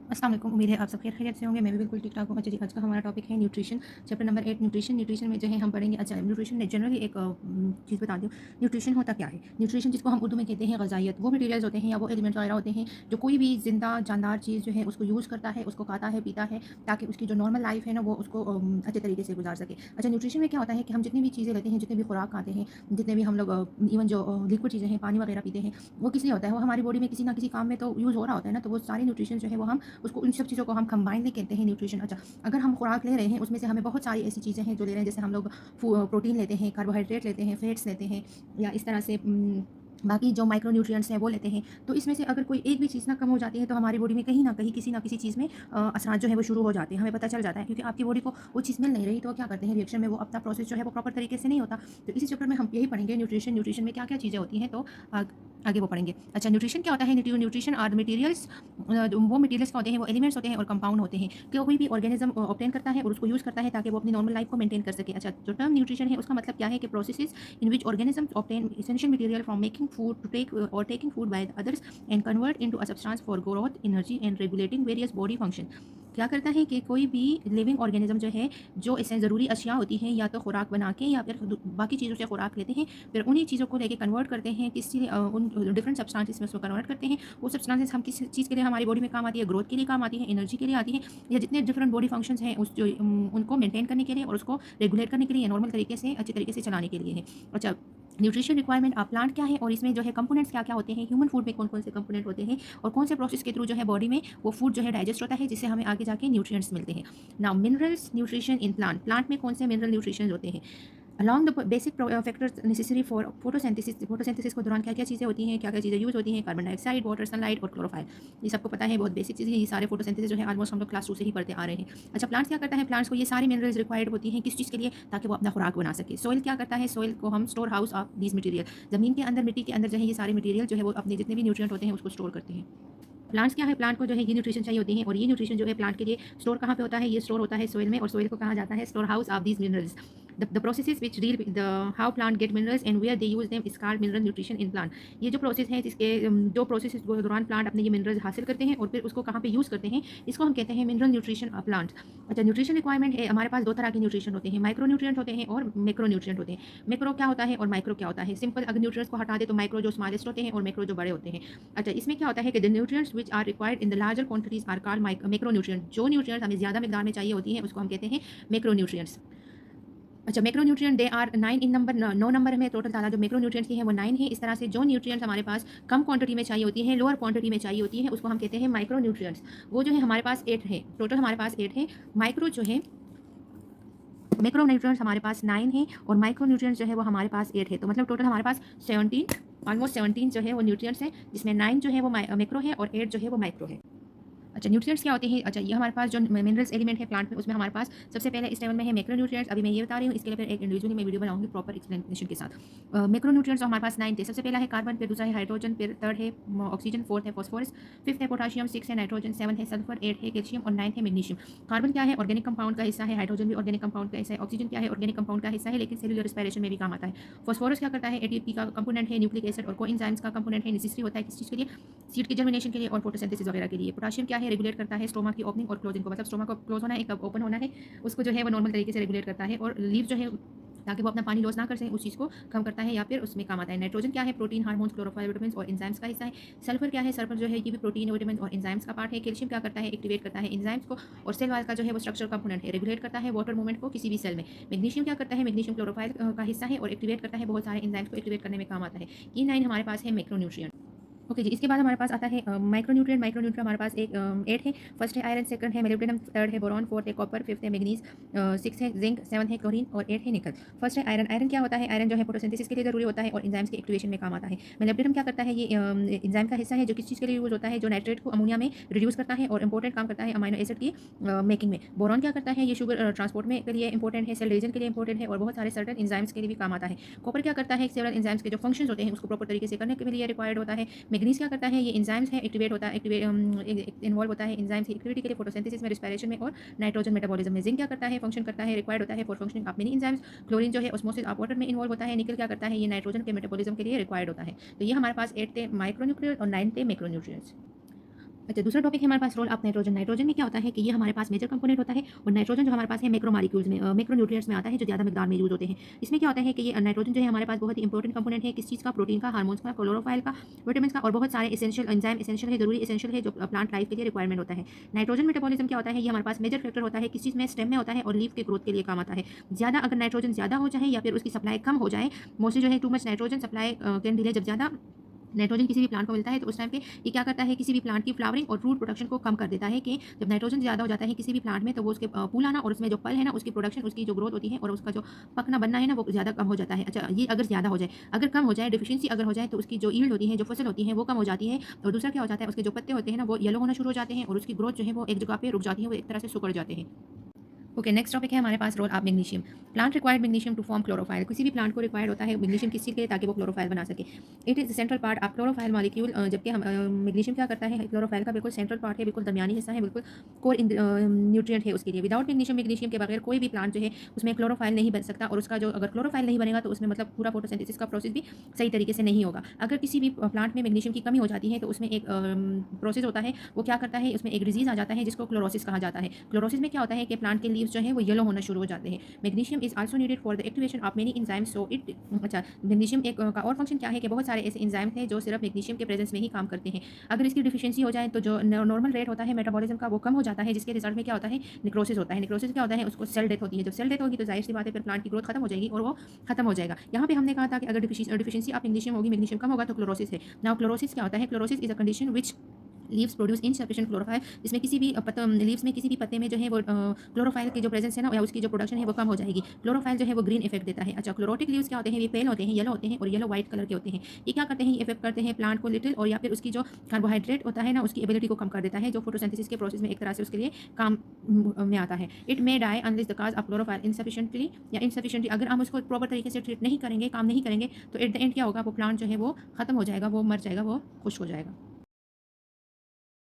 अस्सलाम वालेकुम। उम्मीद है आप सब खैरियत से होंगे। मैं भी बिल्कुल ठीक ठाक हूँ। अच्छा जी, आज का हमारा टॉपिक है nutrition, chapter number 8 nutrition. Nutrition में जो है हम पढ़ेंगे। अच्छा, न्यूट्रिशन में जनरली एक चीज़ बता दूँ, न्यूट्रिशन होता क्या है? न्यूट्रिशन जिसको हम उर्दू में कहते हैं ग़िज़ाइयत, वो मटीरियल्स होते हैं या वो एलिमेंट्स वगैरह होते हैं जो कोई भी ज़िंदा जानदार चीज़ जो है उसको यूज़ करता है, उसको खाता है, पीता है, ताकि उसकी जो नॉर्मल लाइफ है ना वो उसको अच्छे तरीके से गुजार सके। अच्छा, न्यूट्रिशन में क्या होता है कि हम जितनी भी चीज़ें लेते हैं, जितने भी खुराक खाते हैं, जितने भी हम लोग इवन जो लिक्विड चीज़ें हैं, पानी वगैरह पीते हैं, वो किस लिए होता है? वो हमारी बॉडी में किसी ना किसी काम में तो यूज़ हो रहा होता है ना, तो वो सारे न्यूट्रिशन जो है वो हम उसको उन सब चीज़ों को हम कंबाइनली कहते हैं न्यूट्रिशन। अच्छा, अगर हम खुराक ले रहे हैं उसमें से हमें बहुत सारी ऐसी चीज़ें हैं जो ले रहे हैं, जैसे हम लोग प्रोटीन लेते हैं, कार्बोहाइड्रेट लेते हैं, फैट्स लेते हैं, या इस तरह से बाकी जो माइक्रो न्यूट्रिएंट्स हैं वो लेते हैं। तो इसमें से अगर कोई एक भी चीज़ ना कम हो जाती है तो हमारी बॉडी में कहीं न कहीं किसी न किसी चीज़ में असरात जो है वो शुरू हो जाते हैं, हमें पता चल जाता है, क्योंकि आपकी बॉडी को वो चीज़ मिल नहीं रही, तो क्या करते हैं रिएक्शन में वो अपना प्रोसेस जो है वो प्रॉपर तरीके से नहीं होता। तो इसी चैप्टर में हम यही पढ़ेंगे न्यूट्रिशन। न्यूट्रिशन में क्या-क्या चीज़ें होती हैं, तो आगे वो पढ़ेंगे। अच्छा, न्यूट्रिशन क्या होता है? न्यूट्रिशन आर मटीरियल्स, वो मटीरियल्स क्या होते हैं? वो एलिमेंट्स होते हैं और कंपाउंड होते हैं कि कोई भी ऑर्गेनिज्म ऑब्टेन करता है और उसको यूज़ करता है ताकि वो अपनी नॉर्मल लाइफ को मेंटेन कर सके। अच्छा, जो टर्म न्यूट्रिशन है उसका मतलब क्या है कि processes in which organisms obtain essential material from making food to take or taking food by others and convert into a substance for growth, energy and regulating various body function। क्या करता है कि कोई भी लिविंग ऑर्गेनिज्म जो है, जो इससे ज़रूरी अशिया होती हैं या तो खुराक बना के या फिर बाकी चीज़ों से खुराक लेते हैं, फिर उन्हीं चीज़ों को लेके कन्वर्ट करते हैं किसी उन डिफरेंट सब्सटेंसेस में उसको कन्वर्ट करते हैं। वो सब्सटेंसेस हम किस चीज़ के लिए हमारी बॉडी में काम आती है? ग्रोथ के लिए काम आती है, एनर्जी के लिए आती है, या जितने डिफरेंट बॉडी फंक्शंस हैं उस जो उनको मेंटेन करने के लिए और उसको रेगुलेट करने के लिए, नॉर्मल तरीके से अच्छे तरीके से चलाने के लिए है। अच्छा, न्यूट्रिशन रिक्वायरमेंट प्लांट क्या है और इसमें जो है कंपोनेंट्स क्या-क्या होते हैं, ह्यूमन फूड में कौन-कौन से कंपोनेंट होते हैं और कौन से प्रोसेस के थ्रू जो है बॉडी में वो फूड जो है डाइजेस्ट होता है, जिससे हमें आगे जाके न्यूट्रिएंट्स मिलते हैं। Now minerals nutrition in plant में कौन से मिनरल न्यूट्रिशन होते हैं? Along the basic factors necessary for photosynthesis के दौरान क्या-क्या चीज़ें होती हैं, क्या-क्या चीज़ें यूज़ होती हैं? कार्बन डाइऑक्साइड, वाटर, सनलाइट और क्लोरोफाइल। ये सबको पता है, बहुत बेसिक चीज़ें हैं। ये सारे फोटोसिंथेसिस जो है ऑलमोस्ट हम लोग क्लास 2 से ही पढ़ते आ रहे हैं। अच्छा, प्लांट्स क्या करता है? प्लांट्स को ये सारी मिनरल्स रिक्वायर्ड होती हैं किस चीज़ के लिए? ताकि वो अपना खुराक बना सके। सॉइल क्या करता है? सॉइल को हम store house of these material, ज़मीन के अंदर, मिट्टी के अंदर जो है ये सारे मटीरियल जो है वो अपने जितने भी न्यूट्रिएंट होते हैं उसको स्टोर करते हैं। प्लांट्स क्या है? प्लांट को जो है ये न्यूट्रिशन चाहिए होती हैं और ये न्यूट्रिशन जो है प्लांट के लिए स्टोर कहाँ पे होता है? ये स्टोर होता है सॉइल में, और सॉइल को कहा जाता है store house of these minerals. The processes which deal with the how plant get minerals and where they use them is called mineral nutrition in plant. ये जो प्रोसेस है जिसके जो प्रोसेस के दौरान प्लांट अपने ये मिनरल्स हासिल करते हैं और फिर उसको कहाँ पे यूज़ करते हैं, इसको हम कहते हैं मिनरल न्यूट्रिशन ऑफ प्लांट्स। अच्छा, न्यूट्रिशन रिक्वायरमेंट है, हमारे पास दो तरह के न्यूट्रिशन होते हैं, माइक्रो न्यूट्रिएंट होते हैं और मैक्रो न्यूट्रिएंट होते हैं। मैक्रो क्या होता है और माइक्रो क्या होता है? सिंपल अगर न्यूट्रिएंट्स को हटा दे तो माइक्रो जो स्मॉलेस्ट होते हैं और मैक्रो जो बड़े होते हैं। अच्छा, इसमें क्या होता है कि the nutrients which are required in the larger quantities are called macronutrient. जो न्यूट्रिएंट्स हमें ज़्यादा मिकदार में चाहिए होती हैं उसको हम कहते हैं मैक्रोन्यूट्रिएंट्स। अच्छा, macronutrient they are 9 in number, 9 number में टोटल तादाद जो मैक्रोन्यूट्रिएंट्स की है वो 9 है। इस तरह से जो न्यूट्रिएंट्स हमारे पास कम क्वांटिटी में चाहिए होती हैं, लोअर क्वांटिटी में चाहिए होती है, उसको हम कहते हैं माइक्रोन्यूट्रिएंट्स। वो जो है हमारे पास 8 है, टोटल हमारे पास 8 है। माइक्रो जो है मैक्रोन्यूट्रिएंट्स हमारे पास 9 है और माइक्रोन्यूट्रिएंट्स जो है वो हमारे पास 8 है, तो मतलब टोटल हमारे पास 17, ऑलमोस्ट 17 जो है वो न्यूट्रिएंट्स हैं, जिसमें 9 जो है वो मैक्रो है और 8 जो है वो माइक्रो है। अच्छा, न्यूट्रिएंट्स क्या होते हैं? अच्छा, ये हमारे पास जो मिनरल्स एलिमेंट है प्लांट में, उसमें हमारे पास सबसे पहले इस लेवल में है मैक्रोन्यूट्रिएंट्स। अभी मैं ये बता रही हूँ, इसके लिए फिर एक इंडिविजुअली मैं वीडियो बनाऊंगी प्रॉपर एक्सप्लेनेशन के साथ। मैक्रोन्यूट्रिएंट्स हमारे पास 9 थे। सबसे पहला है कार्बन, फिर दूसरा है हाइड्रोजन, फिर थर्ड है ऑक्सीजन, फोर्थ है फॉस्फोरस, फिफ्थ है पोटाशियम, सिक्स है नाइट्रोजन, सेवन है सल्फर, एट है कैल्शियम और नाइन है मैग्नीशियम। कार्बन क्या है? ऑर्गेनिक कंपाउंड का हिस्सा है। हाइड्रोजन भी ऑर्गेनिक कंपाउंड का हिस्सा है। ऑक्सीजन क्या है? ऑर्गेनिक कंपाउंड का हिस्सा है, लेकिन सेलुलर रेस्पिरेशन में भी काम आता है। फॉस्फोरस क्या करता है? एटीपी का कंपोनेंट है, न्यूक्लिक एसिड और कोएंजाइम्स का कंपोनेंट है, नेसेसरी होता है किस चीज़ के लिए? सीड के जर्मिनेशन के लिए और फोटोसिंथेसिस वगैरह के लिए। पोटाशियम क्या है? रेगुलेट करता है स्टोमा की ओपनिंग और क्लोजिंग को, मतलब स्टोमा को क्लोज होना है, कब ओपन होना है, उसको जो है वो नॉर्मल तरीके से रेगुलेट करता है। और लीव जो है ताकि वो अपना पानी लॉस ना कर सकें, उस चीज़ को कम करता है या फिर उसमें काम आता है। नाइट्रोजन क्या है? प्रोटीन, हार्मोन्स, क्लोरोफाइल, विटामिन्स और एंजाइम्स का हिस्सा है। सल्फर क्या है? सल्फर जो है ये भी प्रोटीन, विटामिन और एंजाइम्स का पार्ट है। कैल्शियम क्या करता है? एक्टिवेट करता है एंजाइम्स को और सेल वाल का जो है वो स्ट्रक्चर कंपोनेंट है, रेगुलेट करता है वाटर मूवमेंट को किसी भी सेल में। मैग्नीशियम क्या करता है? मैग्नीशियम क्लोरोफाइल का हिस्सा है और एक्टिवेट करता है बहुत सारे एंजाइम्स को एक्टिवेट करने में काम आता है। ये 9 हमारे पास है मैक्रोन्यूट्रिएंट। ओके जी, इसके बाद हमारे पास आता है माइक्रोन्यूट्रिएंट। माइक्रोन्यूट्रिएंट हमारे पास एक 8 है। फर्स्ट है आयरन, सेकंड है मोलिब्डेनम, थर्ड है बोरॉन, फोर्थ है कॉपर, फिफ्थ है मैग्नीज, सिक्स है जिंक, सेवन है क्लोरीन और 8 है निकल। फर्स्ट है आयरन। आयरन क्या होता है? आयरन जो है फोटोसिंथेसिस के लिए जरूरी होता है और एंजाइम्स के एक्टिवेशन में काम आता है। मोलिब्डेनम क्या करता है? ये एंजाइम का हिस्सा है जो किस चीज़ के लिए यूज होता है? जो नाइट्रेट को अमोनिया में रिड्यूस करता है और इंपॉर्टेंट काम करता है अमाइनो एसिड की मेकिंग में। बोरॉन क्या करता है? ये शुगर ट्रांसपोर्ट में के लिए इंपॉर्टेंट है, सेल डिवीजन के लिए इंपॉर्टेंट है और बहुत सारे सर्टेन एंजाइम्स के लिए भी काम आता है। कॉपर क्या करता है? सेवरल एंजाइम्स के जो फंक्शंस होते हैं उसको प्रॉपर तरीके से करने के लिए रिक्वायर्ड होता है। मैग्नीज क्या करता है? ये एंजाइम्स है, एक्टिवेट होता है, इन्वॉल्व होता है एंजाइम्स की एक्टिविटी के लिए, फोटोसिंथेसिस में, रिस्पिरेशन में और नाइट्रोजन मेटाबॉलिज्म में। जिंक क्या करता है? फंक्शन करता है, रिक्वायर्ड होता है for functioning of many enzymes. Chlorine जो है ऑस्मोसिस ऑफ वाटर में इन्वॉल्व होता है। निकल क्या करता है? ये नाइट्रोजन के मेटाबॉलिज्म के लिए रिक्वायर्ड होता है। तो ये हमारे पास 8 थे माइक्रोन्यूट्रिएंट्स और 9 थे मैक्रोन्यूट्रिएंट्स। अच्छा, दूसरा टॉपिक है हमारे पास रोल ऑफ नाइट्रोजन। नाइट्रोजन में क्या होता है कि ये हमारे पास मेजर कंपोनेंट होता है और नाइट्रोजन जो हमारे पास है मैक्रो मॉलिक्यूल्स में मैक्रो न्यूट्रिएंट्स में आता है जो ज़्यादा मिकदार में यूज़ होते हैं। इसमें क्या होता है कि ये नाइट्रोजन जो है हमारे पास बहुत ही इंपॉर्टेंट कंपोनेंट है, किस चीज़ का, प्रोटीन का, हार्मोन्स का, क्लोरोफाइल का, विटामिन्स का और बहुत सारे एसेंशियल एंजाइम एसेंशियल है, ज़रूरी एसेंशियल है जो प्लांट लाइफ के लिए रिक्वायरमेंट होता है। नाइट्रोजन मेटाबॉलिज्म क्या होता है, ये हमारे पास मेजर फैक्टर होता है, किस चीज़ में, स्टेम में होता है और लीफ के ग्रोथ के लिए काम आता है। ज़्यादा अगर नाइट्रोजन ज़्यादा हो जाए या फिर उसकी सप्लाई कम हो जाए, मोस्टली जो है too much nitrogen supply can delay, जब ज़्यादा नाइट्रोजन किसी भी प्लांट को मिलता है तो उस टाइम पे ये क्या करता है, किसी भी प्लांट की फ्लावरिंग और फ्रूट प्रोडक्शन को कम कर देता है। कि जब नाइट्रोजन ज़्यादा हो जाता है किसी भी प्लांट में तो वो उसके फूल आना और उसमें जो फल है ना उसकी प्रोडक्शन, उसकी जो ग्रोथ होती है और उसका जो पकना बनना है ना वो ज़्यादा कम हो जाता है। अच्छा, ये अगर ज़्यादा हो जाए, अगर कम हो जाए, डिफिशियंसी अगर हो जाए तो उसकी जो ईल्ड होती है, जो फसल होती है वो कम हो जाती है। और दूसरा क्या हो जाता है, उसके जो पत्ते होते हैं ना वो येलो होना शुरू हो जाते हैं और उसकी ग्रोथ जो है वो एक जगह पे रुक जाती है, वो एक तरह से सुकड़ जाते हैं। ओके, नेक्स्ट टॉपिक है हमारे पास role of magnesium. Plant required magnesium to form chlorophyll. किसी भी प्लांट को रिक्वायर्ड होता है मैग्नीशियम किस चीज़ के लिए, ताकि वो क्लोरोफाइल बना सके। It is central part of chlorophyll molecule. जबकि हम मैग्नीशियम क्या करता है, क्लोरोफाइल का बिल्कुल सेंट्रल पार्ट है, बिल्कुल दरमियानी हिस्सा है, बिल्कुल कोर न्यूट्रिएंट है उसके लिए। विदाउट मैग्नीशियम, मैग्नीशियम के बगैर कोई भी प्लांट जो है उसमें क्लोरोफाइल नहीं बन सकता और उसका जो अगर क्लोरोफाइल नहीं बनेगा तो उसमें मतलब पूरा फोटोसिंथेसिस का प्रोसेस भी सही तरीके से नहीं होगा। अगर किसी भी प्लांट में मैग्नीशियम की कमी हो जाती है तो उसमें एक प्रोसेस होता है, वो क्या करता है, उसमें एक डिजीज़ आ जाता है जिसको क्लोरोसिस कहा जाता है। क्लोरोसिस में क्या होता है कि प्लांट के लीव्स जो है वो येलो होना शुरू हो जाते हैं। Magnesium is also needed for the activation of many enzymes, so it अच्छा, मैग्नीशियम एक का और फंक्शन क्या है कि बहुत सारे ऐसे एंजाइम्स हैं जो सिर्फ मैग्नीशियम के प्रेजेंस में ही काम करते हैं। अगर इसकी डिफिशियंसी हो जाए तो जो नॉर्मल रेट होता है मेटाबॉलिज्म का वो कम हो जाता है, जिसके रिजल्ट में क्या होता है, निक्रोसिस होता है। निक्रोसिस क्या होता है, उसको सेल डेथ होती है। जब सेल डेथ होगी तो जाहिर सी बात है फिर प्लांट की ग्रोथ खत्म हो जाएगी और वो खत्म हो जाएगा। यहाँ पे हमने कहा था कि अगर डिफिशियंसी ऑफ मैग्नीशियम होगी, मैग्नीशियम कम होगा तो क्लोरोसिस है। नाउ क्लोरोसिस क्या होता है, chlorosis is a condition which leaves produce insufficient chlorophyll, जिसमें किसी भी लीव्स में किसी भी पत्ते में जो है वो क्लोरोफाइल की जो प्रेजेंस है ना या उसकी जो प्रोडक्शन है वो कम हो जाएगी। क्लोरोफाइल जो है वो ग्रीन इफेक्ट देता है। अच्छा, क्लोरोटिक लीव्स क्या होते हैं, ये पेल होते हैं, येलो होते हैं और येलो व्हाइट कलर के होते हैं। ये क्या करते हैं, ये इफेक्ट करते हैं प्लांट को लिटिल और या फिर उसकी जो कार्बोहाइड्रेट होता है ना उसकी एबिलिटी को कम कर देता है, जो फोटोसिंथेसिस के प्रोसेस में एक तरह से उसके लिए काम में आता है। It may die unless the cause of chlorophyll insufficiently या इनसफिशिएंटली, अगर हम उसको प्रॉपर तरीके से ट्रीट नहीं करेंगे, काम नहीं करेंगे तो एट द एंड क्या होगा, वो प्लांट जो है वो खत्म हो जाएगा, वो मर जाएगा, वो खुश हो जाएगा।